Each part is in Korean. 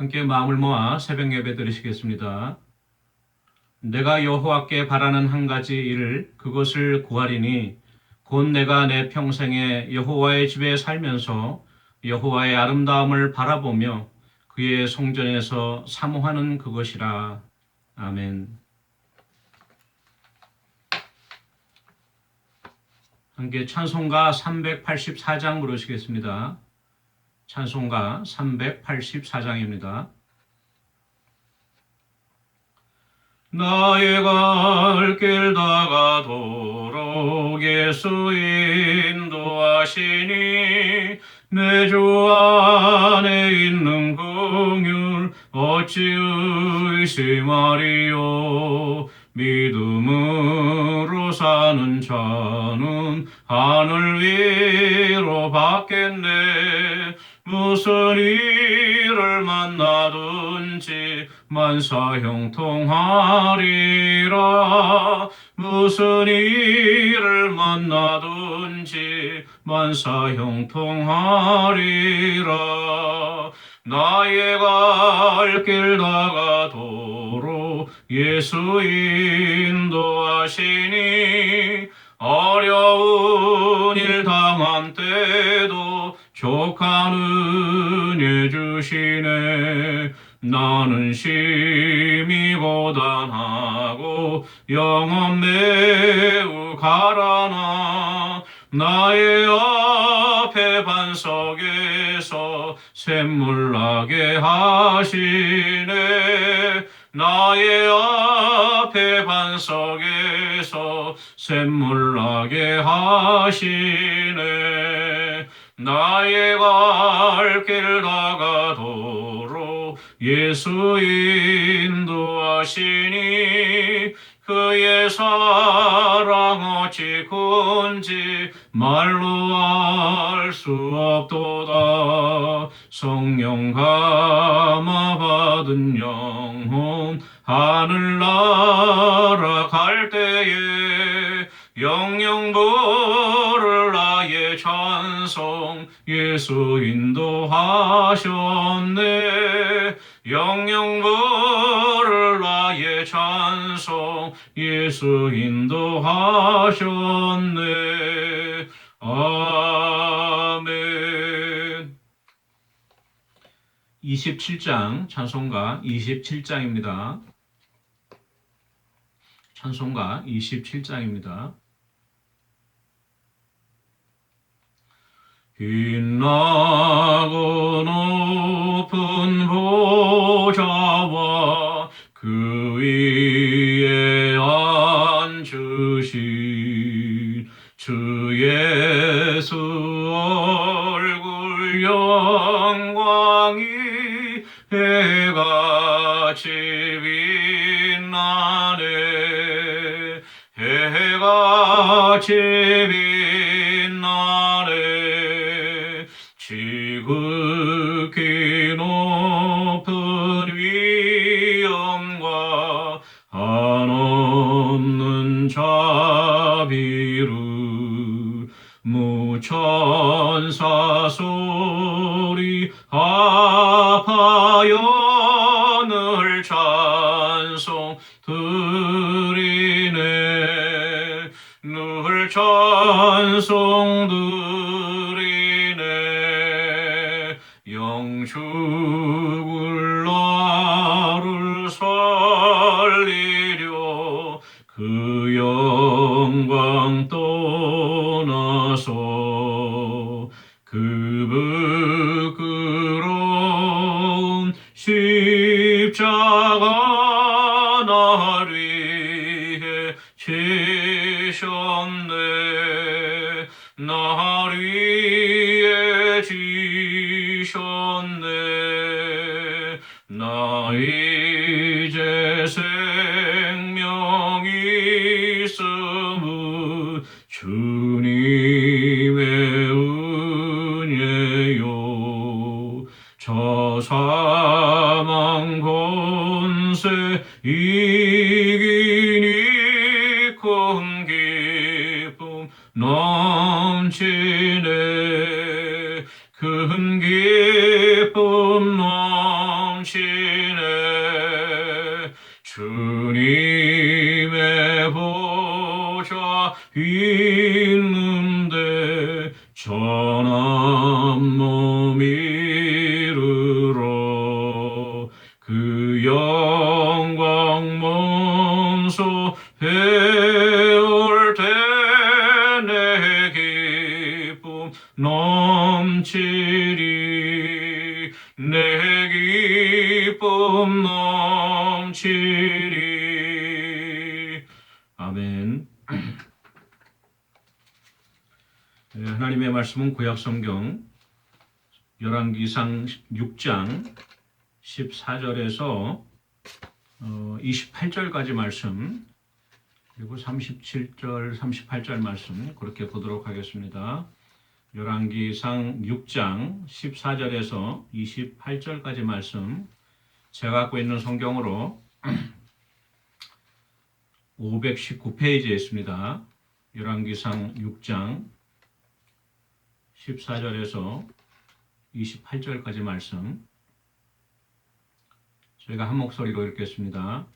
함께 마음을 모아 새벽 예배 드리시겠습니다. 내가 여호와께 바라는 한 가지 일을 그것을 구하리니 곧 내가 내 평생에 여호와의 집에 살면서 여호와의 아름다움을 바라보며 그의 성전에서 사모하는 그것이라. 아멘. 함께 찬송가 384장 부르시겠습니다. 찬송가 384장입니다. 나의 갈 길 다가도록 예수 인도하시니 내 주 안에 있는 긍휼 어찌 의심하리요. 믿음으로 사는 자는 하늘 위로 받겠네. 무슨 일을 만나든지 만사형통하리라. 무슨 일을 만나든지 만사형통하리라. 나의 갈 길 다가도록 예수 인도하시니 어려운 일 당한 때도 족한 은혜 주시네. 나는 심히 고단하고 영혼 매우 가라나. 나의 앞에 반석에서 샘물 나게 하시네. 나의 앞에 반석에서 샘물 나게 하시네. 나의 갈 길 다가도록 예수 인도하시니 그의 사랑 어찌 큰지 말로 알 수 없도다. 성령 감화 받은 영혼 하늘 날아갈 때에 영영 부를 나의 찬송 예수 인도하셨네. 영영 부를 나의 찬송 예수 인도하셨네. 아멘. 27장 찬송가 27장입니다. 찬송가 27장입니다. 빛나고 높은 보좌와 그 위에 앉으신 주 예수 얼굴 영광이 해같이 빛나네. 해같이 빛나네. 지극히 높은 위엄과 한없는 자비로 무천사 소리 합하여 늘 찬송 드리네. 늘 찬송 드리네. 영죽을 나를 살리려 그 영광 떠나서 그 부끄러운 십자가 나를 위해 지셨네. 나를 위해 지셨네. 나 이제 생명이 있음은 주님의 은혜요. 저 사망 권세 이기니 큰 기쁨 넘치네. 큰 기쁨 넘치네. 넘치리. 아멘. 하나님의 말씀은 구약성경 열왕기상 6장 14절에서 28절까지 말씀, 그리고 37절, 38절 말씀 그렇게 보도록 하겠습니다. 열왕기상 6장 14절에서 28절까지 말씀, 제가 갖고 있는 성경으로 519페이지에 있습니다. 열왕기상 6장 14절에서 28절까지 말씀, 저희가 한 목소리로 읽겠습니다.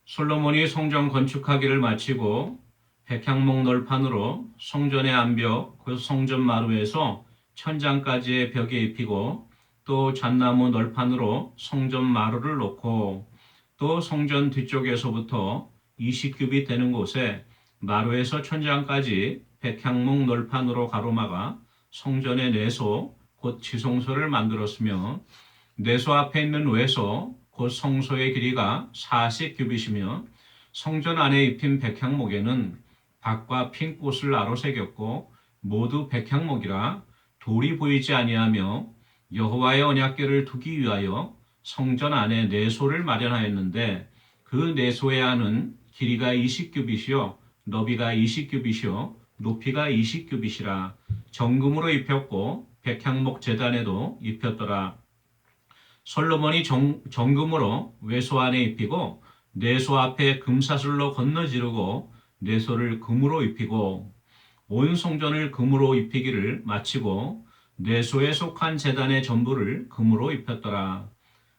솔로몬이 성전 건축하기를 마치고 백향목 널판으로 성전의 암벽, 그 성전 마루에서 천장까지의 벽에 입히고, 또 잣나무 널판으로 성전 마루를 놓고, 또 성전 뒤쪽에서부터 20규빗 되는 곳에 마루에서 천장까지 백향목 널판으로 가로막아 성전의 내소, 곧 지성소를 만들었으며, 내소 앞에 있는 외소, 곧 성소의 길이가 40규빗이며, 성전 안에 입힌 백향목에는 박과 핀 꽃을 아로새겼고 모두 백향목이라 돌이 보이지 아니하며, 여호와의 언약궤를 두기 위하여 성전 안에 내소를 마련하였는데, 그 내소의 안은 길이가 20규빗이요 너비가 20규빗이요 높이가 20규빗이라 정금으로 입혔고 백향목 제단에도 입혔더라. 솔로몬이 정금으로 외소 안에 입히고 내소 앞에 금사슬로 건너지르고 내소를 금으로 입히고 온 성전을 금으로 입히기를 마치고 내소에 속한 제단의 전부를 금으로 입혔더라.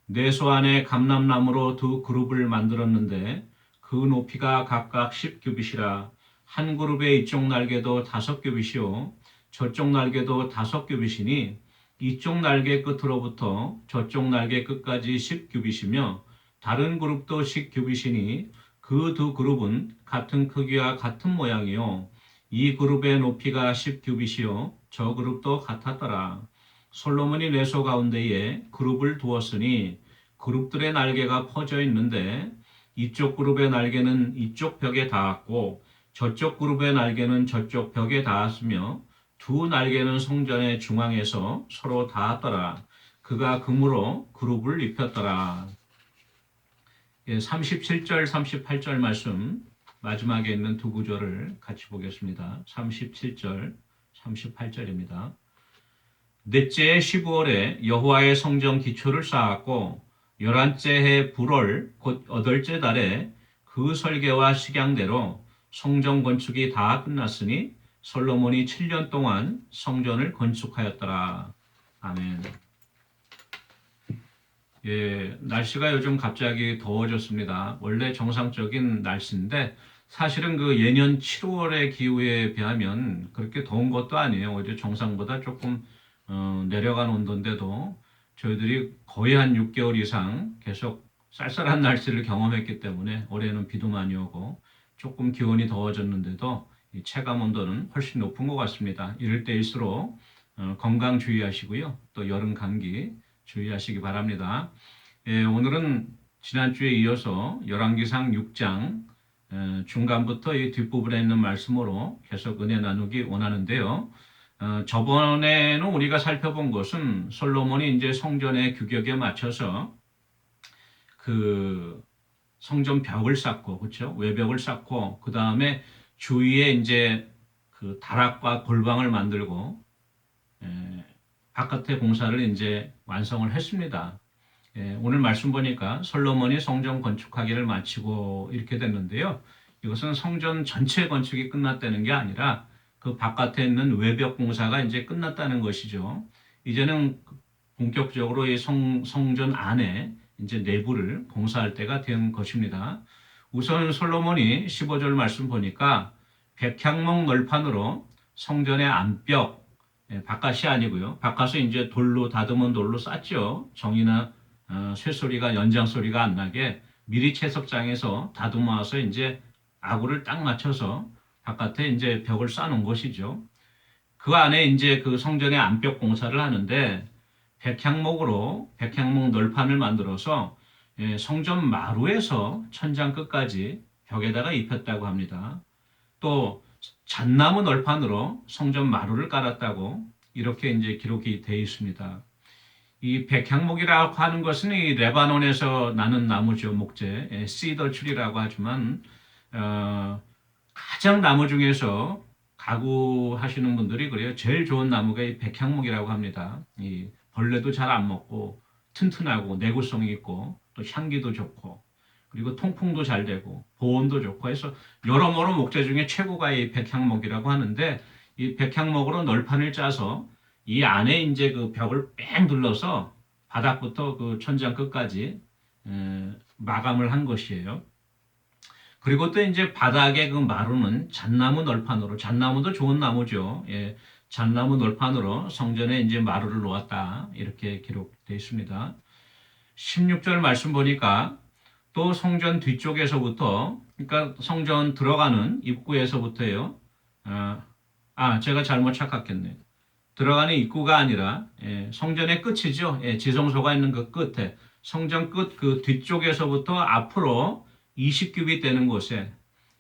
내소 안에 감람나무로 두 그룹을 만들었는데 그 높이가 각각 10규빗이라 한 그룹의 이쪽 날개도 5규빗이요 저쪽 날개도 5규빗이니 이쪽 날개 끝으로부터 저쪽 날개 끝까지 10규빗이며 다른 그룹도 10규빗이니 그 두 그룹은 같은 크기와 같은 모양이요 이 그룹의 높이가 10규빗이요 저 그룹도 같았더라. 솔로몬이 내소 가운데에 그룹을 두었으니 그룹들의 날개가 퍼져 있는데 이쪽 그룹의 날개는 이쪽 벽에 닿았고 저쪽 그룹의 날개는 저쪽 벽에 닿았으며 두 날개는 성전의 중앙에서 서로 닿았더라. 그가 금으로 그룹을 입혔더라. 37절, 38절 말씀 마지막에 있는 두 구절을 같이 보겠습니다. 37절, 38절입니다. 넷째 15월에 여호와의 성전 기초를 쌓았고 11째 해 불월 곧 8째 달에 그 설계와 식양대로 성전 건축이 다 끝났으니 솔로몬이 7년 동안 성전을 건축하였더라. 아멘. 날씨가 요즘 갑자기 더워졌습니다. 원래 정상적인 날씨인데 사실은 그 예년 7월의 기후에 비하면 그렇게 더운 것도 아니에요. 오히려 정상보다 조금 내려간 온도인데도 저희들이 거의 한 6개월 이상 계속 쌀쌀한 날씨를 경험했기 때문에 올해는 비도 많이 오고 조금 기온이 더워졌는데도 이 체감 온도는 훨씬 높은 것 같습니다. 이럴 때일수록 건강 주의하시고요. 또 여름 감기 주의하시기 바랍니다. 오늘은 지난주에 이어서 열왕기상 6장 중간부터 이 뒷부분에 있는 말씀으로 계속 은혜 나누기 원하는데요. 저번에는 우리가 살펴본 것은 솔로몬이 이제 성전의 규격에 맞춰서 그 성전 벽을 쌓고, 그렇죠? 외벽을 쌓고, 그 다음에 주위에 이제 그 다락과 골방을 만들고, 바깥의 공사를 이제 완성을 했습니다. 오늘 말씀 보니까 솔로몬이 성전 건축하기를 마치고 이렇게 됐는데요. 이것은 성전 전체 건축이 끝났다는 게 아니라 그 바깥에 있는 외벽 공사가 이제 끝났다는 것이죠. 이제는 본격적으로 이 성전 안에 이제 내부를 공사할 때가 된 것입니다. 우선 솔로몬이 15절 말씀 보니까 백향목 널판으로 성전의 안벽, 바깥이 아니고요. 바깥은 이제 돌로 다듬은 돌로 쌓죠. 정이나 쇠소리가 연장소리가 안 나게 미리 채석장에서 다듬어서 이제 아구를 딱 맞춰서 바깥에 이제 벽을 쌓는 것이죠. 그 안에 이제 그 성전의 안벽 공사를 하는데 백향목 널판을 만들어서 성전 마루에서 천장 끝까지 벽에다가 입혔다고 합니다. 또 잣나무 널판으로 성전 마루를 깔았다고 이렇게 이제 기록이 되어 있습니다. 이 백향목이라고 하는 것은 이 레바논에서 나는 나무죠, 목재, 시더 트리라고 하지만 가장 나무 중에서 가구 하시는 분들이 그래요. 제일 좋은 나무가 이 백향목이라고 합니다. 이 벌레도 잘 안 먹고 튼튼하고 내구성이 있고 또 향기도 좋고 그리고 통풍도 잘 되고 보온도 좋고 해서 여러모로 목재 중에 최고가 이 백향목이라고 하는데 이 백향목으로 널판을 짜서 이 안에 이제 그 벽을 뺑 둘러서 바닥부터 그 천장 끝까지 마감을 한 것이에요. 그리고 또 이제 바닥에 그 마루는 잣나무 널판으로, 잣나무도 좋은 나무죠. 예, 잣나무 널판으로 성전에 이제 마루를 놓았다. 이렇게 기록되어 있습니다. 16절 말씀 보니까 또 성전 뒤쪽에서부터, 그러니까 성전 들어가는 입구에서부터요. 제가 잘못 착각했네요. 들어가는 입구가 아니라 성전의 끝이죠. 지성소가 있는 그 끝에 성전 끝 그 뒤쪽에서부터 앞으로 20규빗 되는 곳에,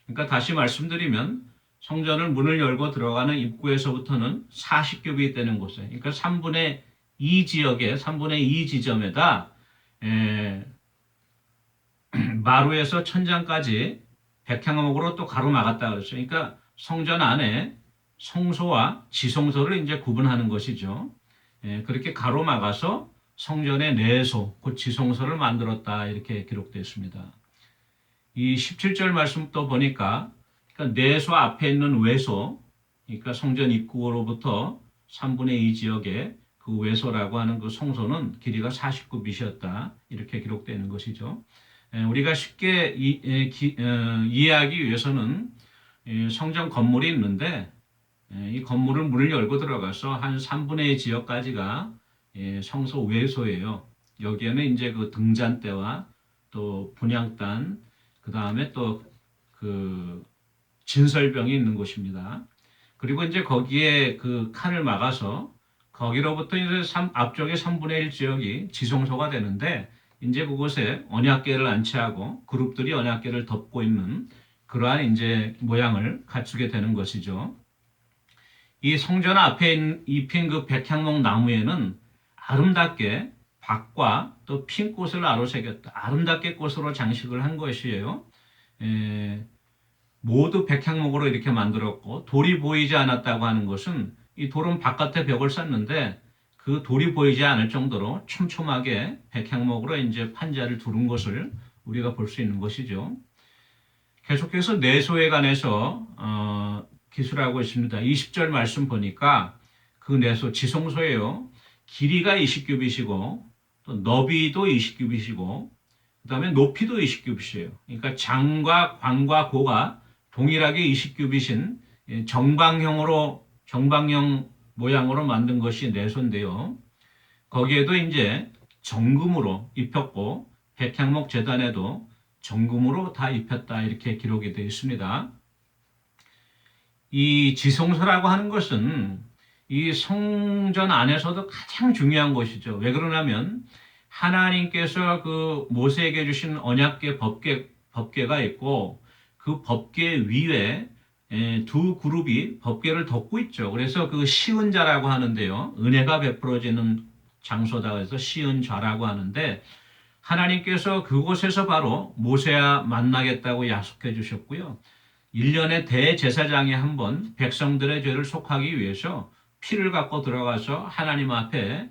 그러니까 다시 말씀드리면 성전을 문을 열고 들어가는 입구에서부터는 40규빗 되는 곳에, 그러니까 3분의 2 지역에 3분의 2 지점에다 마루에서 천장까지 백향목으로 또 가로막았다 그랬어요. 그러니까 성전 안에 성소와 지성소를 이제 구분하는 것이죠. 그렇게 가로막아서 성전의 내소, 곧 지성소를 만들었다 이렇게 기록되어 있습니다. 이 17절 말씀 또 보니까 그러니까 내소 앞에 있는 외소, 그러니까 성전 입구로부터 3분의 2 지역에 그 외소라고 하는 그 성소는 길이가 49빛이었다 이렇게 기록되는 것이죠. 우리가 쉽게 이해하기 위해서는 성전 건물이 있는데 이 건물을 문을 열고 들어가서 한 3분의 2 지역까지가 성소 외소예요. 여기에는 이제 그 등잔대와 또 분향단, 그 다음에 또 그 진설병이 있는 곳입니다. 그리고 이제 거기에 그 칸을 막아서 거기로부터 이제 앞쪽에 3분의 1 지역이 지성소가 되는데 이제 그곳에 언약궤를 안치하고 그룹들이 언약궤를 덮고 있는 그러한 이제 모양을 갖추게 되는 것이죠. 이 성전 앞에 입힌 그 백향목 나무에는 아름답게 박과 또 핀 꽃을 아로새겼다. 아름답게 꽃으로 장식을 한 것이에요. 모두 백향목으로 이렇게 만들었고 돌이 보이지 않았다고 하는 것은 이 돌은 바깥에 벽을 쌓는데 그 돌이 보이지 않을 정도로 촘촘하게 백향목으로 이제 판자를 두른 것을 우리가 볼 수 있는 것이죠. 계속해서 내소에 관해서 기술하고 있습니다. 20절 말씀 보니까 그 내소 지성소예요. 길이가 20규빗이고 또 너비도 20규빗이고 그다음에 높이도 20규빗이에요. 그러니까 장과 광과 고가 동일하게 20규빗인 정방형 모양으로 만든 것이 내소인데요. 거기에도 이제 정금으로 입혔고 백향목 제단에도 정금으로 다 입혔다 이렇게 기록이 되어 있습니다. 이 지성소라고 하는 것은 이 성전 안에서도 가장 중요한 것이죠. 왜 그러냐면 하나님께서 그 모세에게 주신 언약궤 법궤가 있고 그 법궤 위에 두 그룹이 법궤를 덮고 있죠. 그래서 그 시은좌라고 하는데요. 은혜가 베풀어지는 장소다 해서 시은좌라고 하는데 하나님께서 그곳에서 바로 모세와 만나겠다고 약속해 주셨고요. 1년에 대제사장이 한 번 백성들의 죄를 속하기 위해서 피를 갖고 들어가서 하나님 앞에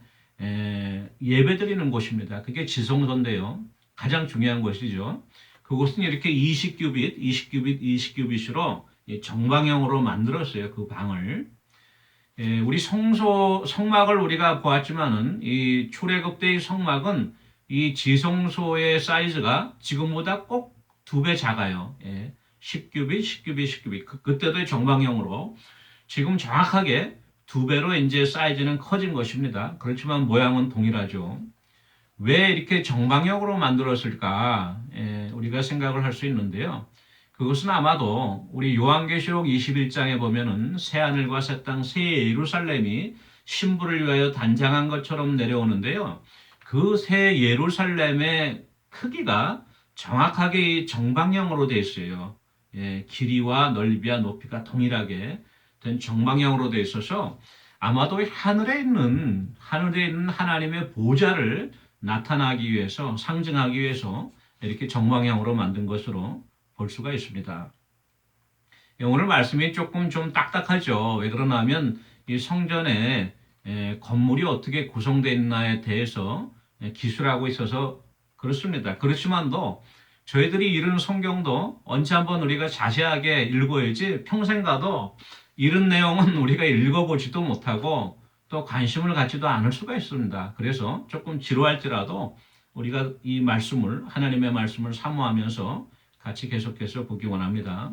예배드리는 곳입니다. 그게 지성소인데요. 가장 중요한 것이죠. 그곳은 이렇게 20규빗, 20규빗, 20규빗으로 정방형으로 만들었어요. 그 방을. 우리 성막을 우리가 보았지만은 이 출애굽때의 성막은 이 지성소의 사이즈가 지금보다 꼭 2배 작아요. 10규빗, 10규빗, 10규빗. 그때도 정방형으로 지금 정확하게 2배로 이제 사이즈는 커진 것입니다. 그렇지만 모양은 동일하죠. 왜 이렇게 정방형으로 만들었을까? 우리가 생각을 할 수 있는데요. 그것은 아마도 우리 요한계시록 21장에 보면은 새하늘과 새 땅, 새 예루살렘이 신부를 위하여 단장한 것처럼 내려오는데요. 그 새 예루살렘의 크기가 정확하게 이 정방향으로 되어 있어요. 예, 길이와 넓이와 높이가 동일하게 된 정방향으로 되어 있어서 아마도 하늘에 있는 하나님의 보좌를 나타나기 위해서, 상징하기 위해서 이렇게 정방향으로 만든 것으로 볼 수가 있습니다. 예, 오늘 말씀이 조금 좀 딱딱하죠. 왜 그러나 하면 이 성전에 건물이 어떻게 구성되어 있나에 대해서 기술하고 있어서 그렇습니다. 그렇지만도 저희들이 읽은 성경도 언제 한번 우리가 자세하게 읽어야지 평생 가도 이런 내용은 우리가 읽어보지도 못하고 또 관심을 갖지도 않을 수가 있습니다. 그래서 조금 지루할지라도 우리가 이 말씀을, 하나님의 말씀을 사모하면서 같이 계속해서 보기 원합니다.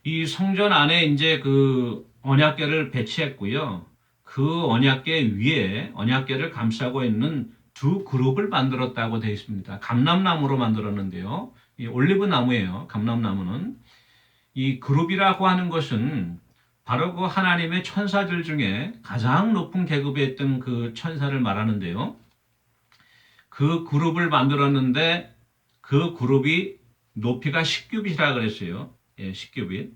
이 성전 안에 이제 그 언약궤를 배치했고요. 그 언약궤 위에 언약궤를 감싸고 있는 두 그룹을 만들었다고 되어 있습니다. 감람나무로 만들었는데요. 이 올리브 나무예요. 감람나무는. 이 그룹이라고 하는 것은 바로 그 하나님의 천사들 중에 가장 높은 계급에 있던 그 천사를 말하는데요. 그 그룹을 만들었는데 그 그룹이 높이가 10규빗이라 그랬어요. 예, 10규빗.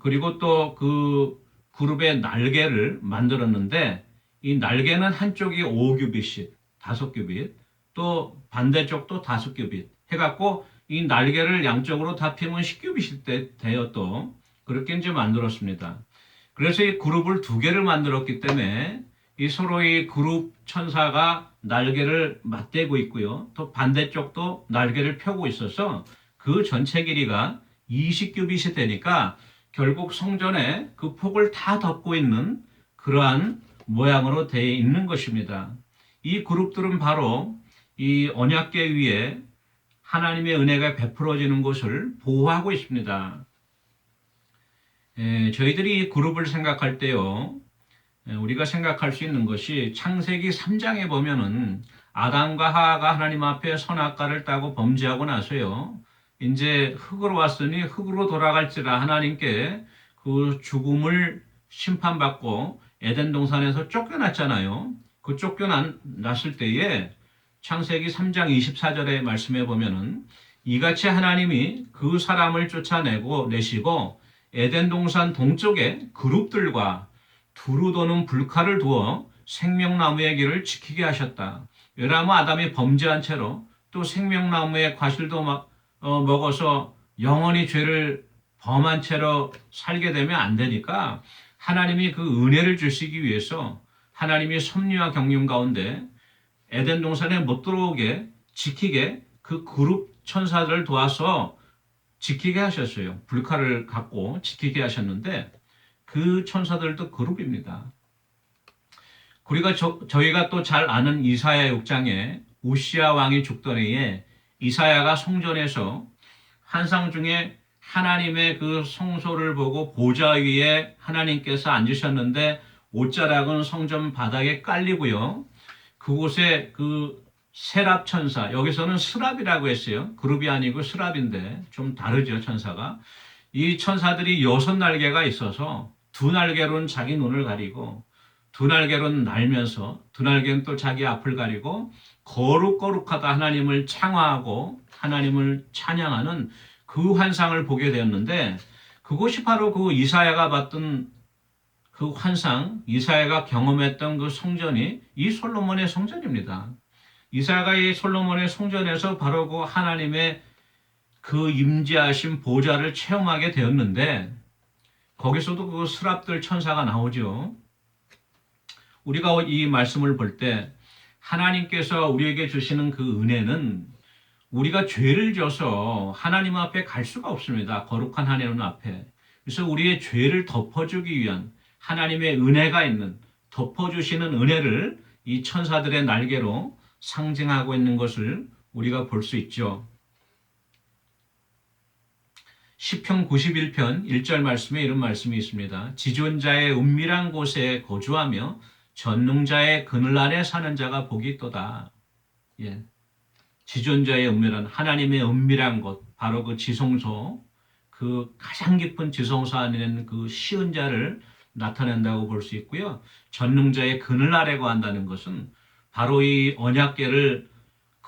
그리고 또 그 그룹의 날개를 만들었는데 이 날개는 한쪽이 5규빗씩, 5규빗, 또 반대쪽도 5규빗 해갖고 이 날개를 양쪽으로 다 펴면 10규빗이 되어 또 그렇게 이제 만들었습니다. 그래서 이 그룹을 두 개를 만들었기 때문에 이 서로의 그룹 천사가 날개를 맞대고 있고요. 또 반대쪽도 날개를 펴고 있어서 그 전체 길이가 20규빗이 되니까 결국 성전에 그 폭을 다 덮고 있는 그러한 모양으로 되어 있는 것입니다. 이 그룹들은 바로 이 언약궤 위에 하나님의 은혜가 베풀어지는 것을 보호하고 있습니다. 저희들이 이 그룹을 생각할 때요, 우리가 생각할 수 있는 것이 창세기 3장에 보면은 아담과 하와가 하나님 앞에 선악과를 따고 범죄하고 나서요, 이제 흙으로 왔으니 흙으로 돌아갈지라 하나님께 그 죽음을 심판받고 에덴 동산에서 쫓겨났잖아요. 그 쫓겨났을 때에 창세기 3장 24절의 말씀에 보면은 이같이 하나님이 그 사람을 쫓아내고 내시고 에덴 동산 동쪽에 그룹들과 두루 도는 불칼을 두어 생명나무의 길을 지키게 하셨다. 왜냐하면 아담이 범죄한 채로 또 생명나무의 과실도 먹어서 영원히 죄를 범한 채로 살게 되면 안 되니까 하나님이 그 은혜를 주시기 위해서 하나님이 섭리와 경륜 가운데 에덴 동산에 못 들어오게 지키게 그 그룹 천사들을 도와서 지키게 하셨어요. 불칼을 갖고 지키게 하셨는데 그 천사들도 그룹입니다. 우리가 저희가 또 잘 아는 이사야 6장에 우시야 왕이 죽던 해에 이사야가 성전에서 환상 중에 하나님의 그 성소를 보고 보좌 위에 하나님께서 앉으셨는데 옷자락은 성전 바닥에 깔리고요. 그곳에 그 세랍 천사, 여기서는 스랍이라고 했어요. 그룹이 아니고 스랍인데 좀 다르죠, 천사가. 이 천사들이 6날개가 있어서 두 날개로는 자기 눈을 가리고 두 날개로는 날면서 두 날개는 또 자기 앞을 가리고 거룩거룩하다 하나님을 창화하고 하나님을 찬양하는 그 환상을 보게 되었는데 그것이 바로 그 이사야가 봤던 그 환상, 이사야가 경험했던 그 성전이 이 솔로몬의 성전입니다. 이사야가 이 솔로몬의 성전에서 바로 그 하나님의 그 임재하신 보좌를 체험하게 되었는데 거기서도 그 스랍들 천사가 나오죠. 우리가 이 말씀을 볼 때 하나님께서 우리에게 주시는 그 은혜는 우리가 죄를 져서 하나님 앞에 갈 수가 없습니다. 거룩한 하나님 앞에. 그래서 우리의 죄를 덮어주기 위한 하나님의 은혜가 있는 덮어주시는 은혜를 이 천사들의 날개로 상징하고 있는 것을 우리가 볼 수 있죠. 시편 91편 1절 말씀에 이런 말씀이 있습니다. 지존자의 은밀한 곳에 거주하며 전능자의 그늘 아래 사는 자가 복이 있도다. 예. 지존자의 은밀한, 하나님의 은밀한 곳, 바로 그 지성소, 그 가장 깊은 지성소 안에 있는 그 시은 자를 나타낸다고 볼 수 있고요. 전능자의 그늘 아래고 한다는 것은 바로 이 언약궤를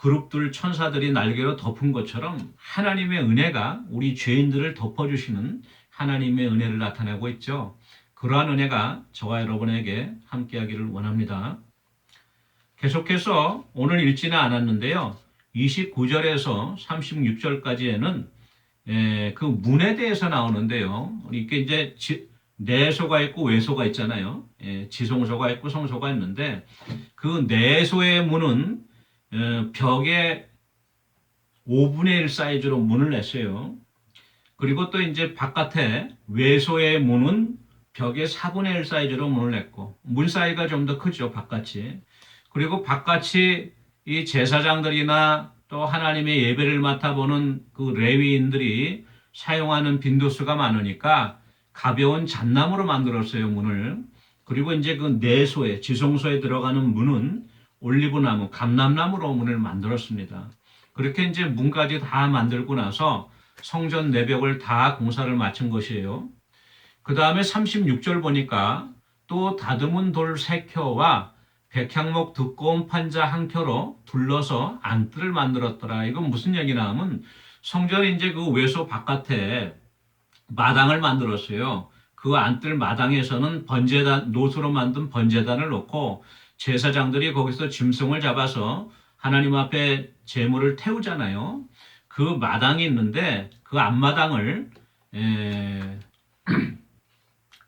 그룹들 천사들이 날개로 덮은 것처럼 하나님의 은혜가 우리 죄인들을 덮어주시는 하나님의 은혜를 나타내고 있죠. 그러한 은혜가 저와 여러분에게 함께하기를 원합니다. 계속해서 오늘 읽지는 않았는데요. 29절에서 36절까지에는 그 문에 대해서 나오는데요. 이게 이제 내소가 있고 외소가 있잖아요. 지성소가 있고 성소가 있는데 그 내소의 문은 벽에 5분의 1 사이즈로 문을 냈어요. 그리고 또 이제 바깥에 외소의 문은 벽에 4분의 1 사이즈로 문을 냈고 문 사이가 좀 더 크죠, 바깥이. 그리고 바깥이 이 제사장들이나 또 하나님의 예배를 맡아보는 그 레위인들이 사용하는 빈도수가 많으니까 가벼운 잣나무로 만들었어요, 문을. 그리고 이제 그 내소에, 지성소에 들어가는 문은 올리브나무, 감람나무로 문을 만들었습니다. 그렇게 이제 문까지 다 만들고 나서 성전 내벽을 다 공사를 마친 것이에요. 그 다음에 36절 보니까 또 다듬은 돌 3켜와 백향목 두꺼운 판자 1켜로 둘러서 안뜰을 만들었더라. 이건 무슨 얘기나 하면 성전에 이제 그 외소 바깥에 마당을 만들었어요. 그 안뜰 마당에서는 번제단, 노수로 만든 번제단을 놓고 제사장들이 거기서 짐승을 잡아서 하나님 앞에 제물을 태우잖아요. 그 마당이 있는데 그 앞마당을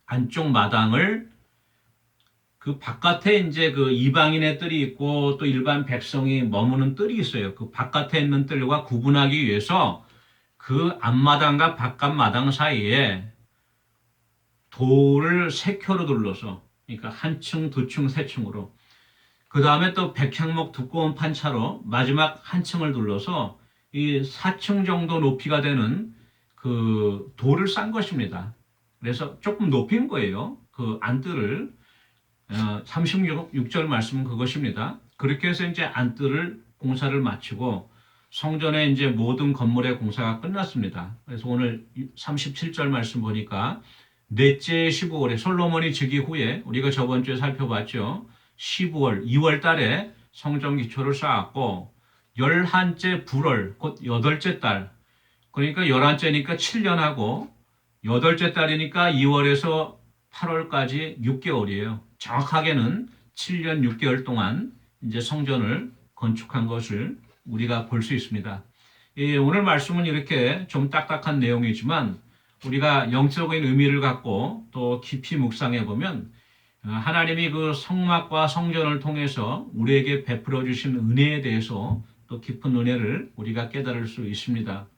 안쪽 마당을 그 바깥에 이제 그 이방인의 뜰이 있고 또 일반 백성이 머무는 뜰이 있어요. 그 바깥에 있는 뜰과 구분하기 위해서 그 앞마당과 바깥마당 사이에 돌을 3켜로 둘러서, 그러니까 한 층, 두 층, 세 층으로. 그 다음에 또 백향목 두꺼운 판차로 마지막 한 층을 둘러서 이 4층 정도 높이가 되는 그 돌을 싼 것입니다. 그래서 조금 높인 거예요. 그 안뜰을. 36절 말씀은 그것입니다. 그렇게 해서 이제 안뜰을 공사를 마치고 성전의 이제 모든 건물의 공사가 끝났습니다. 그래서 오늘 37절 말씀 보니까 넷째 15월에 솔로몬이 즉위 후에 우리가 저번 주에 살펴봤죠. 15월, 2월 달에 성전 기초를 쌓았고 11째 불월, 곧 8째 달, 그러니까 11째니까 7년하고 8째 달이니까 2월에서 8월까지 6개월이에요. 정확하게는 7년 6개월 동안 이제 성전을 건축한 것을 우리가 볼 수 있습니다. 오늘 말씀은 이렇게 좀 딱딱한 내용이지만 우리가 영적인 의미를 갖고 또 깊이 묵상해 보면 하나님이 그 성막과 성전을 통해서 우리에게 베풀어 주신 은혜에 대해서 또 깊은 은혜를 우리가 깨달을 수 있습니다.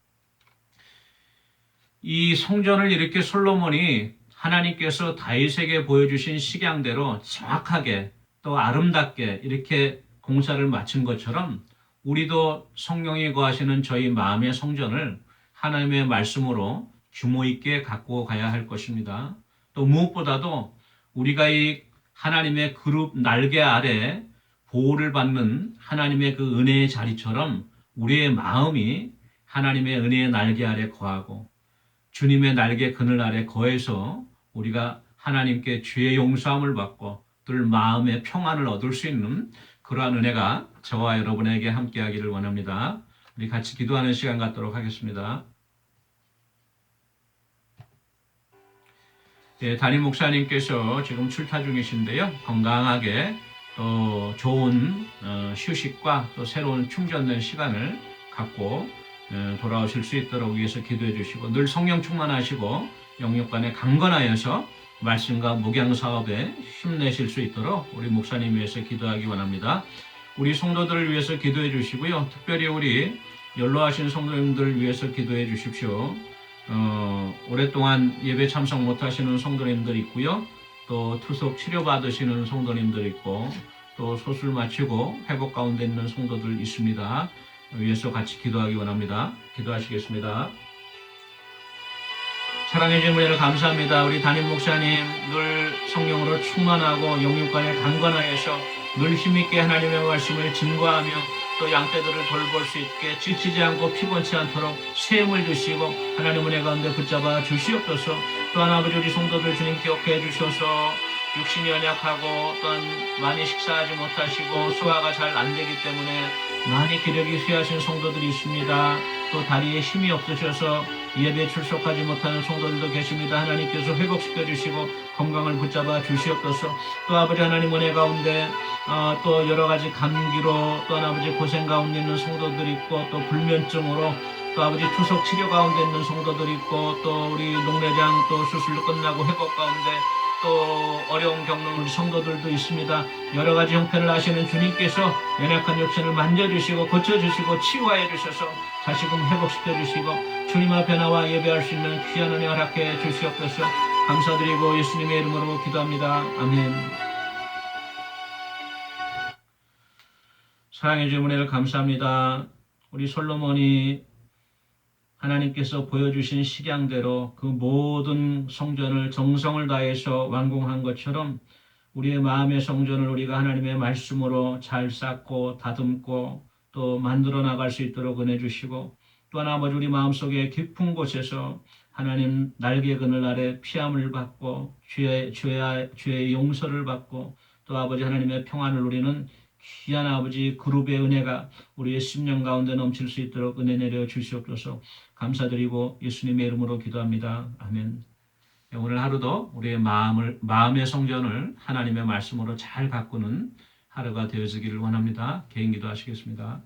이 성전을 이렇게 솔로몬이 하나님께서 다윗에게 보여주신 식양대로 정확하게 또 아름답게 이렇게 공사를 마친 것처럼 우리도 성령이 거하시는 저희 마음의 성전을 하나님의 말씀으로 규모 있게 갖고 가야 할 것입니다. 또 무엇보다도 우리가 이 하나님의 그룹 날개 아래 보호를 받는 하나님의 그 은혜의 자리처럼 우리의 마음이 하나님의 은혜의 날개 아래 거하고 주님의 날개 그늘 아래 거해서 우리가 하나님께 죄의 용서함을 받고 늘 마음의 평안을 얻을 수 있는 그러한 은혜가 저와 여러분에게 함께하기를 원합니다. 우리 같이 기도하는 시간 갖도록 하겠습니다. 담임 목사님께서 지금 출타 중이신데요. 건강하게 또 좋은 휴식과 또 새로운 충전된 시간을 갖고 돌아오실 수 있도록 위해서 기도해 주시고 늘 성령 충만하시고 영육간에 강건하여서 말씀과 목양 사업에 힘내실 수 있도록 우리 목사님 위해서 기도하기 원합니다. 우리 성도들을 위해서 기도해 주시고요. 특별히 우리 연로하신 성도님들 위해서 기도해 주십시오. 오랫동안 예배 참석 못하시는 성도님들 있고요. 또 투석 치료받으시는 성도님들 있고 또 소술 마치고 회복 가운데 있는 성도들 있습니다. 위해서 같이 기도하기 원합니다. 기도하시겠습니다. 사랑해 주신 은혜를 감사합니다. 우리 담임 목사님 늘 성령으로 충만하고 영육간에 강건하여서 늘 힘있게 하나님의 말씀을 증거하며 또 양떼들을 돌볼 수 있게 지치지 않고 피곤치 않도록 셈을 주시고 하나님 은혜 가운데 붙잡아 주시옵소서. 또한 아버지 우리 성도들 주님 기억해 주셔서 육신이 연약하고 또한 많이 식사하지 못하시고 소화가 잘 안 되기 때문에 많이 기력이 쇠하신 성도들이 있습니다. 또 다리에 힘이 없으셔서 예배에 출석하지 못하는 성도들도 계십니다. 하나님께서 회복시켜 주시고 건강을 붙잡아 주시옵소서. 또 아버지 하나님 은혜 가운데 또 여러 가지 감기로 또 아버지 고생 가운데 있는 성도들이 있고 또 불면증으로 또 아버지 투석 치료 가운데 있는 성도들이 있고 또 우리 녹내장 또 수술도 끝나고 회복 가운데 또 어려움 겪는 우리 성도들도 있습니다. 여러 가지 형편을 아시는 주님께서 연약한 육신을 만져주시고 고쳐주시고 치유하여 주셔서 다시금 회복시켜 주시고 주님 앞에 나와 예배할 수 있는 귀한 은혜 허락해 주시옵소서. 감사드리고 예수님의 이름으로 기도합니다. 아멘. 사랑해 주신 은혜를 감사합니다. 우리 솔로몬이 하나님께서 보여주신 식양대로 그 모든 성전을 정성을 다해서 완공한 것처럼 우리의 마음의 성전을 우리가 하나님의 말씀으로 잘 쌓고 다듬고 또 만들어 나갈 수 있도록 은혜 주시고 또한 아버지 우리 마음속에 깊은 곳에서 하나님 날개 그늘 아래 피함을 받고 주의 용서를 받고 또 아버지 하나님의 평안을 누리는 귀한 아버지 그룹의 은혜가 우리의 심령 가운데 넘칠 수 있도록 은혜 내려 주시옵소서. 감사드리고 예수님의 이름으로 기도합니다. 아멘. 오늘 하루도 우리의 마음의 성전을 하나님의 말씀으로 잘 가꾸는 하루가 되어지기를 원합니다. 개인 기도하시겠습니다.